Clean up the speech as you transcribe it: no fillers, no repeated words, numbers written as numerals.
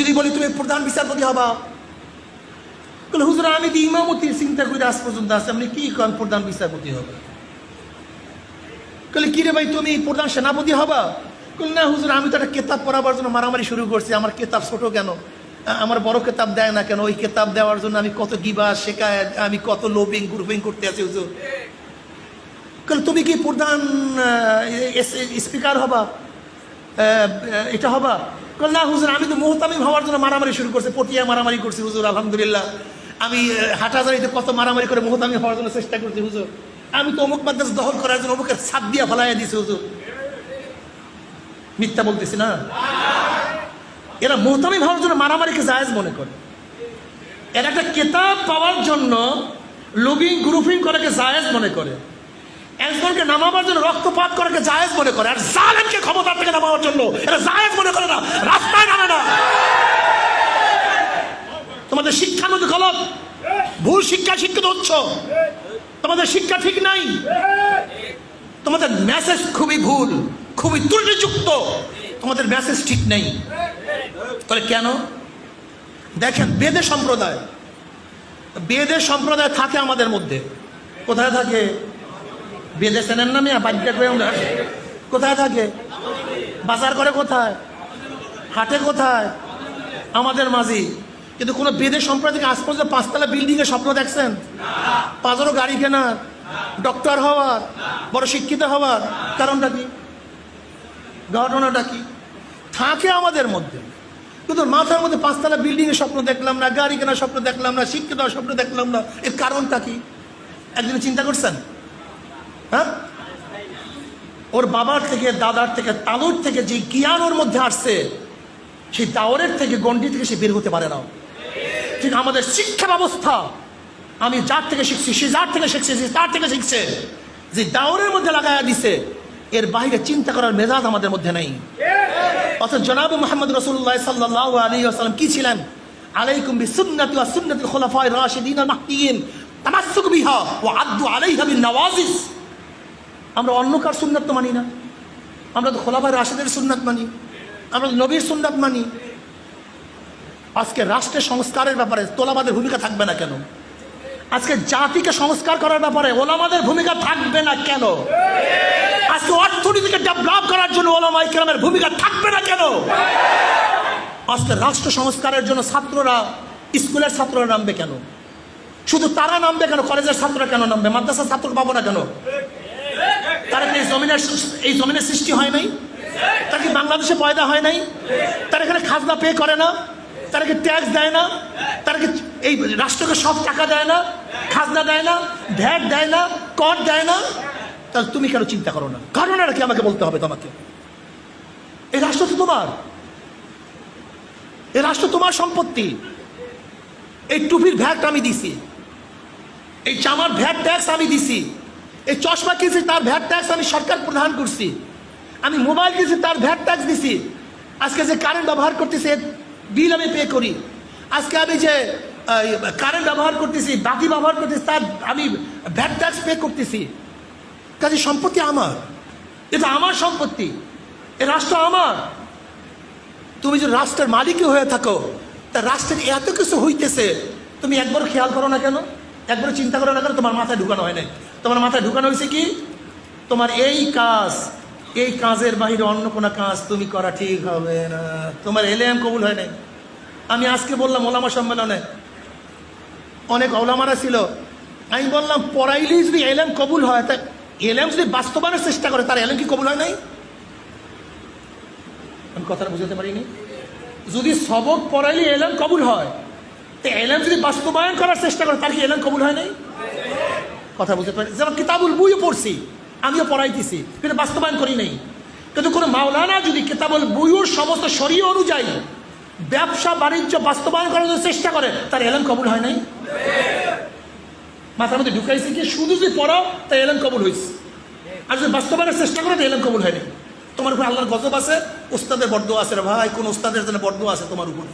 যদি বলি তুমি প্রধান বিচারপতি হবা, বলে হুজুর আমি তো ইমামতির চিন্তা করে আজ পর্যন্ত আছে, আপনি কি করেন প্রধান বিচারপতি হবে? বলে কি রে ভাই তুমি প্রধান সেনাপতি হবা? বলে না হুজুর আমি তো একটা কেতাব পড়াবার জন্য মারামারি শুরু করছি, আমার কেতাব ছোট কেন, আমার বড় কেতাব দেয় না কেন, ওই কেতাব দেওয়ার জন্য আমি কত গিবা শেখায়, আমি কত লোবিং গ্রুপিং করতে আছি হুজুর। বলে তুমি কি প্রধান স্পিকার হবা, এটা হবা? বলে না হুজুর আমি তো মোহতামিম হওয়ার জন্য মারামারি শুরু করছি, পটিয়া মারামারি করছি হুজুর, আলহামদুলিল্লাহ আমি হাটহাজারিতে কত মারামারি করে মোহতামিম হওয়ার জন্য চেষ্টা করছি হুজুর, আমি তো অমুক মাদ্রাস দখল করার জন্য অমুকের ছাদ দিয়া ফেলাইয়া দিছি হুজুর। মিথ্যা বলতেছি না? এরা মোহতামিম হওয়ার জন্য মারামারিকে জায়েজ মনে করে, এরা একটা কেতাব পাওয়ার জন্য লবিং গ্রুপিং করাকে জায়েজ মনে করে, একজনকে নামাবার জন্য রক্তপাত করাকে জায়েজ মনে করে, আর জালেমকে ক্ষমতা থেকে নামাবার জন্য এরা জায়েজ মনে করে না, রাস্তায় নামে না। তোমাদের শিক্ষার মধ্যে গলত, ভুল শিক্ষা শিক্ষিত হচ্ছ, তোমাদের শিক্ষা ঠিক নাই, তোমাদের মেসেজ খুবই ভুল, খুবই ত্রুটিযুক্ত, তোমাদের মেসেজ ঠিক নেই। তাহলে কেন? দেখেন বেদে সম্প্রদায় থাকে আমাদের মধ্যে। কোথায় থাকে? বেদে চেনেন না মিয়া, বাড়িটা করে কোথায় থাকে? বাজার করে কোথায়? হাটে কোথায়? আমাদের মাঝে। কিন্তু কোনো বেদে সম্প্রদায় থেকে আজ পর্যন্ত 5 তলা বিল্ডিং এর স্বপ্ন দেখছেন? 5 গাড়ি কেনার, ডক্টর হওয়ার, বড় শিক্ষিত হওয়ার কারণটা কি? ঘটনাটা কি? থাকে আমাদের মধ্যে, কিন্তু মাথার মধ্যে 5 তলা বিল্ডিং এর স্বপ্ন দেখলাম না, গাড়ি কেনার স্বপ্ন দেখলাম না, শিক্ষিত হওয়ার স্বপ্ন দেখলাম না। এর কারণটা কি? একদিন চিন্তা করছেন? হ্যাঁ, ওর বাবার থেকে, দাদার থেকে, তালুর থেকে যে জ্ঞান ওর মধ্যে আসছে, সেই দাওরের থেকে, গন্ডি থেকে সে বের হতে পারে না। ঠিক আমাদের শিক্ষা ব্যবস্থা, আমি যার থেকে শিখছি, সে যার থেকে শিখছে, সে তার থেকে শিখছে, যে দাওরের মধ্যে লাগাইয়া দিছে, এর বাইরে চিন্তা করার মেজাজ আমাদের মধ্যে নেই। অথচ জনাব মুহাম্মদ রাসূলুল্লাহ সাল্লাল্লাহু আলাইহি ওয়াসাল্লাম কি ছিলেন? আলাইকুম বিসুন্নতি ওয়া সুন্নাতিল খুলাফায়ে রাশিদিন আল মাহদিয়িন তামাসসুক বিহা ওয়া আদ্দু আলাইহা বিন নওয়াজিস। আমরা অন্য কার সুন্নাত তো মানি না, আমরা তো খোলাফায়ে রাশিদের সুন্নাত মানি, আমরা নবীর সুন্নাত মানি। আজকে রাষ্ট্রের সংস্কারের ব্যাপারে তোলাবাদের ভূমিকা থাকবে না কেন? আজকে জাতিকে সংস্কার করার ব্যাপারে ওলামাদের ভূমিকা থাকবে না কেন? আজকে অর্থনীতিকে ডেভেলপ করার জন্য ওলামায়ে কেরামের ভূমিকা থাকবে না কেন? আজকে রাষ্ট্র সংস্কারের জন্য ছাত্ররা, স্কুলের ছাত্ররা নামবে কেন? শুধু তারা নামবে কেন? কলেজের ছাত্ররা কেন নামবে? মাদ্রাসার ছাত্র পাবো না কেন? তারা কি এই জমিনের সৃষ্টি হয় নাই? তারা কি বাংলাদেশে পয়দা হয় নাই? তারা এখানে খাজনা পে করে না? তারা কি ট্যাক্স দেয় না? তারা কি এই রাষ্ট্রকে সব টাকা দেয় না? খাজনা দেয় না? ভ্যাট দেয় না? কর দেয় না? তাহলে তুমি কেন চিন্তা করো না? কারণটা কি আমাকে বলতে হবে তোমাকে? এই রাষ্ট্র তো তোমার, এই রাষ্ট্র তোমার সম্পত্তি। এই টুপির ভ্যাট আমি দিছি, এই জামার ভ্যাট ট্যাক্স আমি দিছি, এই চশমা কিনছি তার ভ্যাট ট্যাক্স আমি সরকার প্রদান করছি, আমি মোবাইল কিনছি তার ভ্যাট ট্যাক্স দিছি, আজকে যে কারেন্ট ব্যবহার করতেছি বিল আমি পে করি, আজকে আমি যে কারেন্ট ব্যবহার করতেছি, বাতি ব্যবহার করতেছি, তার আমি ভ্যাট ট্যাক্স পে করতেছি। কাজে সম্পত্তি আমার, এটা আমার সম্পত্তি, এ রাষ্ট্র আমার। তুমি যে রাষ্ট্রের মালিকই হয়ে থাকো, তা রাষ্ট্রের এত কিছু হইতেছে, তুমি একবার খেয়াল করো না কেন? একবার চিন্তা করো না কেন? তোমার মাথায় ঢুকানো হয় নাই। তোমার মাথায় ঢুকানো হয়েছে কি? তোমার এই কাজ, এই কাজের বাইরে অন্য কোনো কাজ তুমি করা ঠিক হবে না, তোমার এলেম কবুল হয় নাই। আমি আজকে বললাম ওলামা সম্মেলনে, অনেক ওলামারা ছিল, আমি বললাম পড়াইলেই যদি এলেম কবুল হয়, তা এলেম যদি বাস্তবায়নের চেষ্টা করে, তার এলেম কি কবুল হয় নাই? আমি কথাটা বুঝাতে পারিনি। যদি সবক পড়াইলে এলেম কবুল হয়, তো এলেম যদি বাস্তবায়ন করার চেষ্টা করে, তার কি এলেম কবুল হয় নাই? কথা বুঝতে পারি। যেমন কিতাবুল বুইও পড়ছি, আমিও পড়াইতেছি, কিন্তু বাস্তবায়ন করি নাই। কিন্তু কোনো মাওলানা যদি কিতাবুল বুইয়ের সমস্ত শরীয় অনুযায়ী ব্যবসা বাণিজ্য বাস্তবায়ন করার জন্য চেষ্টা করে, তার এলেম কবুল হয় নাই? মাথার মধ্যে ঢুকাইছে কি শুধু যদি পড়াও তাই এলেম কবুল হয়েছে, আর যদি বাস্তবায়নের চেষ্টা করে তো এলেম কবুল হয় নাই। তোমার উপর আল্লাহর গজব আছে, উস্তাদের বরদোয়া আছে রে ভাই, কোন উস্তাদের জন্য বরদোয়া আছে তোমার উপরে।